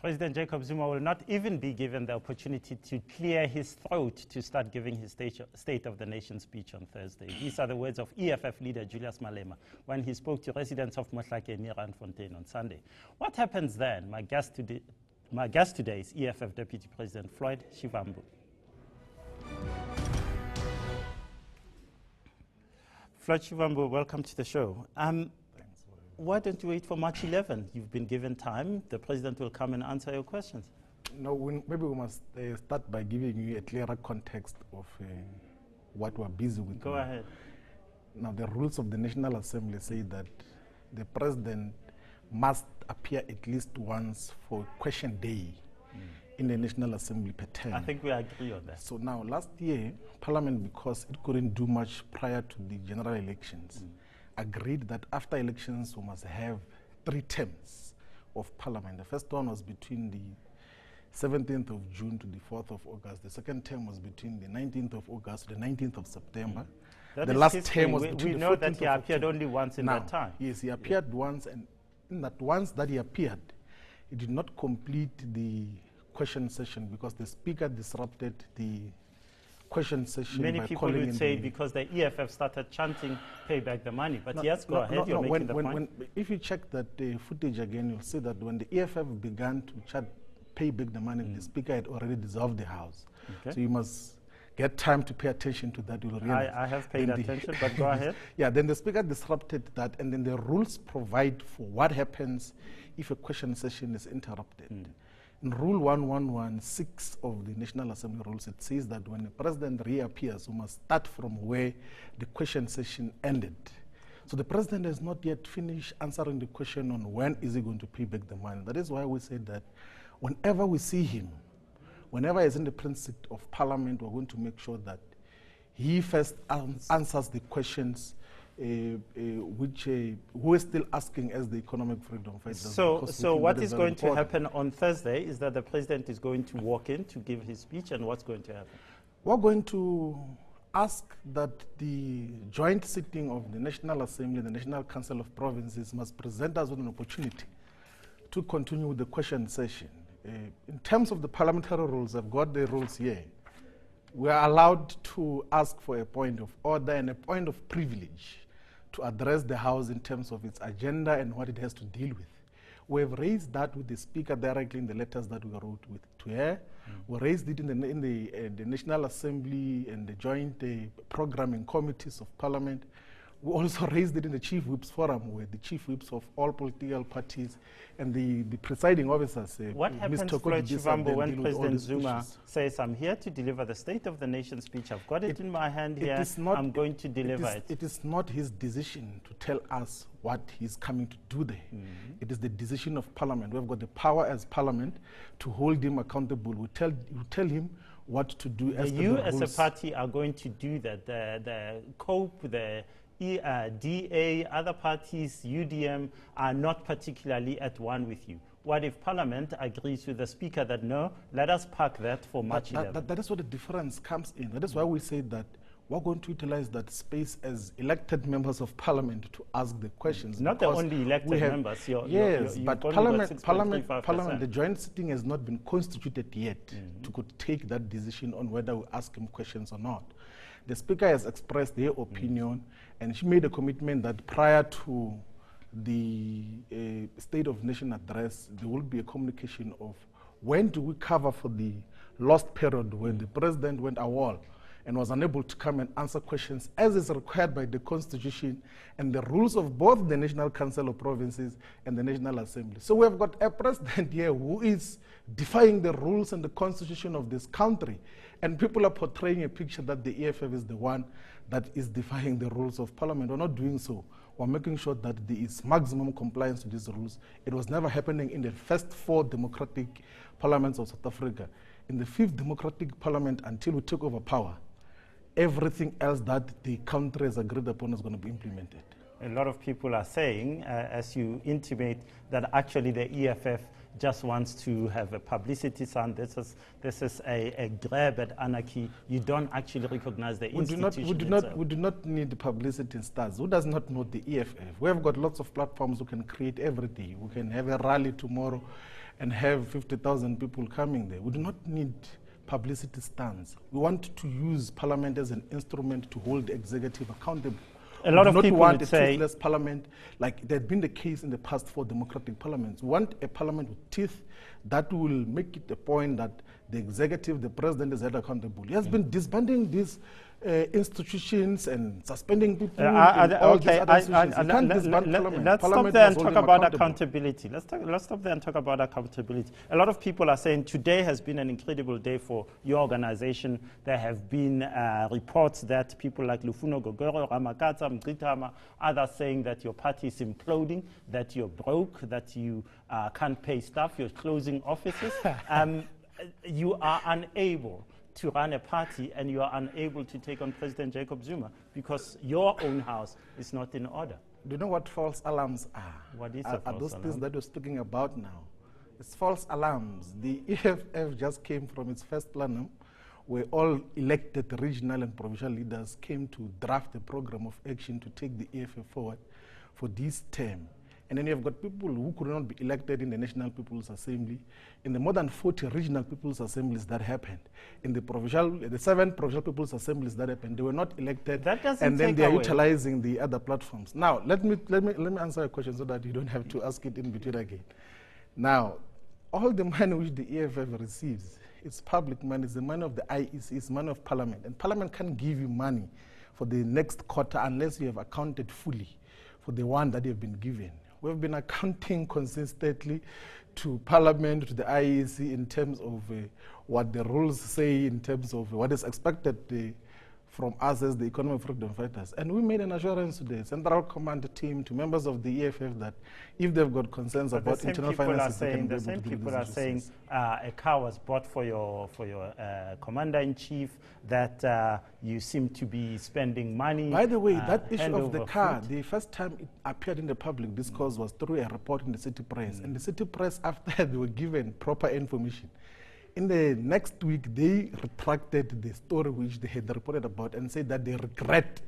President Jacob Zuma will not even be given the opportunity to clear his throat to start giving his State of the Nation speech on Thursday. These are the words of EFF leader Julius Malema when he spoke to residents of Mohlake near Randfontein on Sunday. What happens then? My guest today is EFF Deputy President Floyd Shivambu. Floyd Shivambu, welcome to the show. Why don't you wait for March 11? You've been given time. The president will come and answer your questions. No, maybe we must start by giving you a clearer context of what we're busy with. Go ahead. Now, the rules of the National Assembly say that the president must appear at least once for question day in the National Assembly per term. I think we agree on that. So now, last year, Parliament, because it couldn't do much prior to the general elections, agreed that after elections we must have 3 terms of Parliament. The first one was between the 17th of June to the 4th of August. The second term was between the 19th of August to the 19th of September. That the last term was between we the 14th know that he of appeared October. only once in that time. Yes, he appeared once, and in that once that he appeared, he did not complete the question session because the speaker disrupted the question session. Many people would say because the EFF started chanting, pay back the money. But yes, go ahead, you're making the point. If you check that footage again, you'll see that when the EFF began to chant, pay back the money, the speaker had already dissolved the House. Okay. So you must get time to pay attention to that. You'll realize. I have paid attention, but go ahead. Yeah, then the speaker disrupted that, and then the rules provide for what happens if a question session is interrupted. In Rule 1116 of the National Assembly rules, it says that when the president reappears, we must start from where the question session ended. So the president has not yet finished answering the question on when is he going to pay back the money. That is why we say that whenever we see him, whenever he's in the precinct of Parliament, we're going to make sure that he first answers the questions who is still asking as the economic freedom fighters. So what is going to happen on Thursday is that the president is going to walk in to give his speech, and what's going to happen? We're going to ask that the joint sitting of the National Assembly, the National Council of Provinces, must present us with an opportunity to continue with the question session. In terms of the parliamentary rules, I've got the rules here. We are allowed to ask for a point of order and a point of privilege to address the House in terms of its agenda and what it has to deal with. We have raised that with the Speaker directly in the letters that we wrote to her. We raised it in the National Assembly and the joint programming committees of Parliament. We also raised it in the Chief Whips Forum, where the Chief Whips of all political parties and the presiding officers. What happens, Floyd Shivambu, when President Zuma says, I'm here to deliver the State of the Nation speech, I've got it in my hand here, I'm going to deliver it? It is not his decision to tell us what he's coming to do there. It is the decision of Parliament. We've got the power as Parliament to hold him accountable. We tell him what to do. You as a party are going to do that. The COPE, the DA, other parties, UDM, are not particularly at one with you. What if Parliament agrees with the Speaker that no, let us park that for March 11? That is where the difference comes in. That is why we say that we're going to utilize that space as elected members of Parliament to ask the questions. Not the only elected members. But Parliament, the joint sitting has not been constituted yet to take that decision on whether we ask him questions or not. The Speaker has expressed their opinion, and she made a commitment that prior to the State of Nation address, there will be a communication of when do we cover for the lost period when the president went AWOL and was unable to come and answer questions as is required by the Constitution and the rules of both the National Council of Provinces and the National Assembly. So we have got a president here who is defying the rules and the Constitution of this country, and people are portraying a picture that the EFF is the one that is defying the rules of Parliament. We're not doing so. We're making sure that there is maximum compliance to these rules. It was never happening in the first 4 democratic parliaments of South Africa. In the 5th democratic parliament, until we took over power, everything else that the country has agreed upon is going to be implemented. A lot of people are saying, as you intimate, that actually the EFF just wants to have a publicity stunt. This is a grab at anarchy. You don't actually recognize the institution itself. We do not need publicity stunts. Who does not know the EFF? We have got lots of platforms we can create every day. We can have a rally tomorrow and have 50,000 people coming there. We do not need publicity stunts. We want to use parliament as an instrument to hold the executive accountable. A lot of people want a say toothless parliament, like there had been the case in the past for democratic parliaments. We want a parliament with teeth that will make it a point that the executive, the president, is held accountable. He has been disbanding these institutions and suspending people. Okay, let's stop there and talk about accountability. Let's stop there and talk about accountability. A lot of people are saying today has been an incredible day for your organization. There have been reports that people like Lufuno Gogoro, Ramakatsa, Mgritama, others saying that your party is imploding, that you're broke, that you can't pay staff, you're closing offices. You are unable to run a party, and you are unable to take on President Jacob Zuma because your own house is not in order. Do you know what false alarms are? What is a false those alarm? things that we're speaking about now? It's false alarms. The EFF just came from its first plenum, where all elected regional and provincial leaders came to draft a program of action to take the EFF forward for this term. And then you've got people who could not be elected in the National People's Assembly, in the more than 40 regional People's Assemblies that happened, in the 7 provincial People's Assemblies that happened, they were not elected, that doesn't and then take they are away. utilizing the other platforms. Now, let me answer a question so that you don't have to ask it in between again. Now, all the money which the EFF receives, it's public money, it's the money of the IEC, it's money of Parliament, and Parliament can't give you money for the next quarter unless you have accounted fully for the one that you've been given. We've been accounting consistently to Parliament, to the IEC, in terms of what the rules say, in terms of what is expected from us as the economic freedom fighters. And we made an assurance to the Central Command team, to members of the EFF, that if they've got concerns about internal finances, the same people are saying a car was bought for your commander-in-chief, that you seem to be spending money. By the way, that issue of the car, the first time it appeared in the public discourse was through a report in the city press. And the city press, after they were given proper information, in the next week, they retracted the story which they had reported about and said that they regret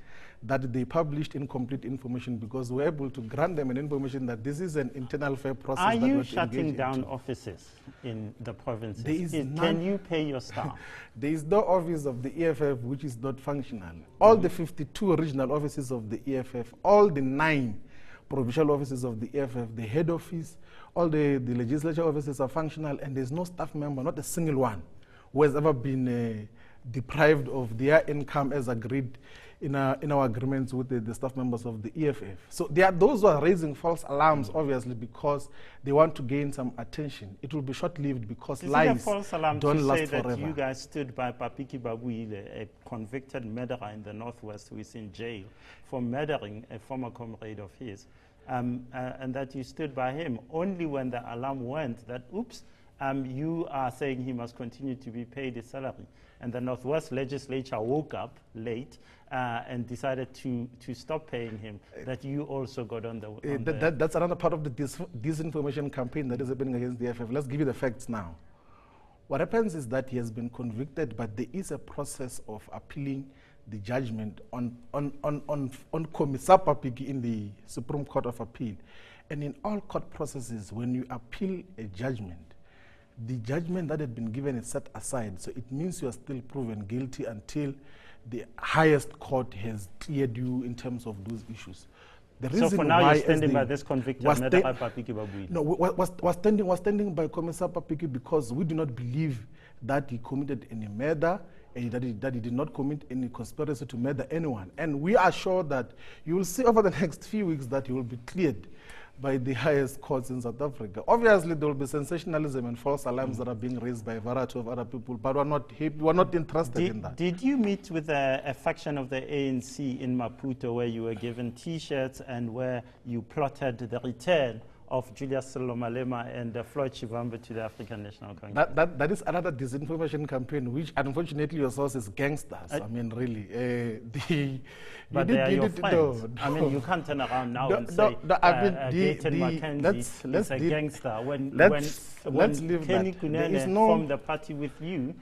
that they published incomplete information, because we're able to grant them an information that this is an internal fair process. Are you shutting down offices in the provinces? Can you pay your staff? There is no office of the EFF which is not functional. All the 52 regional offices of the EFF, all the 9 provincial offices of the EFF, the head office, all the legislature offices are functional, and there's no staff member, not a single one, who has ever been deprived of their income as agreed in our agreements with the staff members of the EFF. So there are those who are raising false alarms, obviously, because they want to gain some attention. It will be short-lived, because lies don't last forever. That you guys stood by Papiki Babuile, a convicted murderer in the Northwest who is in jail for murdering a former comrade of his, and that you stood by him only when the alarm went that, oops, you are saying he must continue to be paid his salary. And the Northwest legislature woke up late and decided to stop paying him, that you also got on the... That's another part of the disinformation campaign that is happening against the EFF. Let's give you the facts now. What happens is that he has been convicted, but there is a process of appealing the judgment on Commissar Papiki in the Supreme Court of Appeal. And in all court processes, when you appeal a judgment, the judgment that had been given is set aside. So it means you are still proven guilty until the highest court has cleared you in terms of those issues. The reason so for now you're standing by this convicted murderer Papiki Babuile? No, was standing by Commissar Papiki because we do not believe that he committed any murder, and that he did not commit any conspiracy to murder anyone. And we are sure that you will see over the next few weeks that he will be cleared by the highest courts in South Africa. Obviously, there will be sensationalism and false alarms that are being raised by a variety of other people, but we're not interested in that. Did you meet with a faction of the ANC in Maputo where you were given T-shirts and where you plotted the return of Julius Malema and Floyd Shivambu to the African National Congress? That is another disinformation campaign, which unfortunately your source is gangsters. I mean, really. But they are your friends. I mean, you can't turn around now and say Dayton Mackenzie is a gangster. When Kenny Kunene formed the party with you,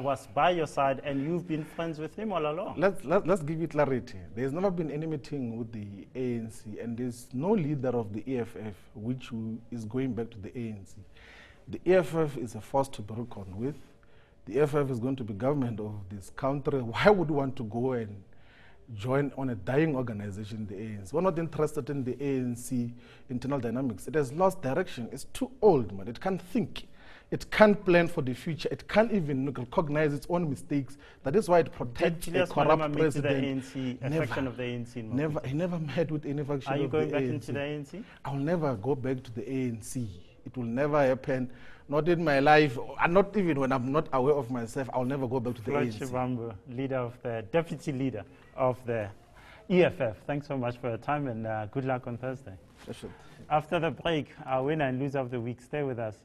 was by your side and you've been friends with him all along. Let's give you clarity. There's never been any meeting with the ANC, and there's no leader of the EFF which is going back to the ANC. The EFF is a force to be reckoned with. The EFF is going to be government of this country. Why would you want to go and join on a dying organization, the ANC? We're not interested in the ANC internal dynamics. It has lost direction. It's too old, man. It can't think. It can't plan for the future. It can't even recognize its own mistakes. That is why it protects a corrupt president. A faction of the ANC? Never. He never met with any faction of the ANC. Are you going back into the ANC? I'll never go back to the ANC. It will never happen. Not in my life, and not even when I'm not aware of myself. I'll never go back to the ANC. Shivambu, deputy leader of the EFF. Thanks so much for your time, and good luck on Thursday. Pleasure. After the break, our winner and loser of the week. Stay with us.